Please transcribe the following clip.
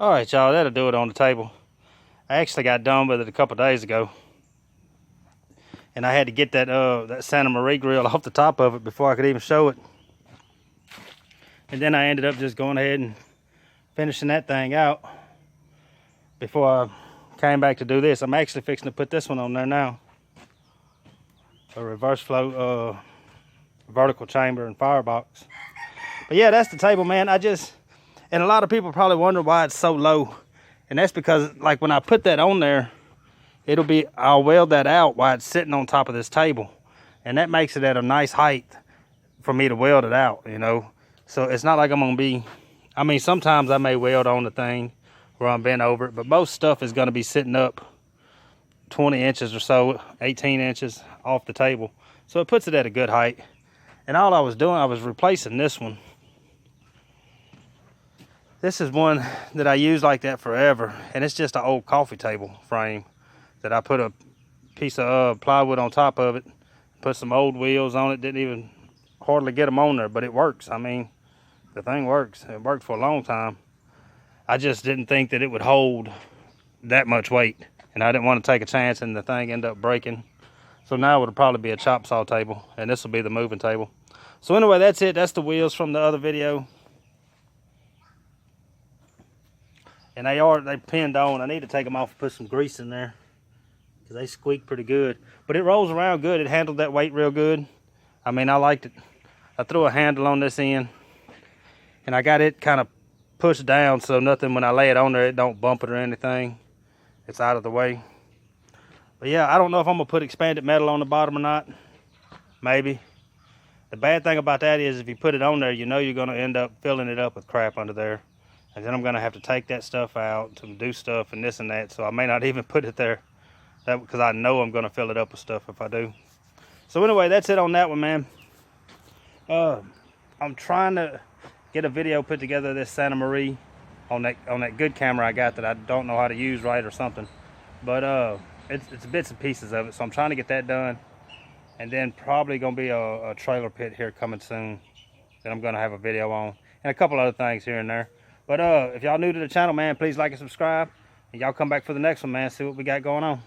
All right, y'all, that'll do it on the table. I actually got done with it a couple days ago, and I had to get that Santa Maria grill off the top of it before I could even show it. And then I ended up just going ahead and finishing that thing out before I came back to do this. I'm actually fixing to put this one on there now. A reverse flow vertical chamber and firebox. But yeah, that's the table, man. And a lot of people probably wonder why it's so low. And that's because, like, when I put that on there, I'll weld that out while it's sitting on top of this table. And that makes it at a nice height for me to weld it out, you know. So it's not like I'm gonna be, I mean, sometimes I may weld on the thing where I'm bent over it, but most stuff is gonna be sitting up 20 inches or so, 18 inches off the table. So it puts it at a good height. And all I was doing, I was replacing this one. This is one that I use like that forever, and it's just an old coffee table frame that I put a piece of plywood on top of it, put some old wheels on it, didn't even hardly get them on there, but it works. I mean, the thing works. It worked for a long time. I just didn't think that it would hold that much weight, and I didn't want to take a chance and the thing end up breaking. So now it would probably be a chop saw table, and this will be the moving table. So anyway, that's it. That's the wheels from the other video. And they pinned on. I need to take them off and put some grease in there, because they squeak pretty good. But it rolls around good. It handled that weight real good. I mean, I liked it. I threw a handle on this end, and I got it kind of pushed down so nothing, when I lay it on there, it don't bump it or anything. It's out of the way. But yeah, I don't know if I'm going to put expanded metal on the bottom or not. Maybe. The bad thing about that is if you put it on there, you know you're going to end up filling it up with crap under there. And then I'm going to have to take that stuff out to do stuff and this and that. So I may not even put it there, because I know I'm going to fill it up with stuff if I do. So anyway, that's it on that one, man. I'm trying to get a video put together of this Santa Maria on that good camera I got that I don't know how to use right or something. But it's bits and pieces of it. So I'm trying to get that done. And then probably going to be a trailer pit here coming soon that I'm going to have a video on. And a couple other things here and there. But if y'all new to the channel, man, please like and subscribe. And y'all come back for the next one, man. See what we got going on.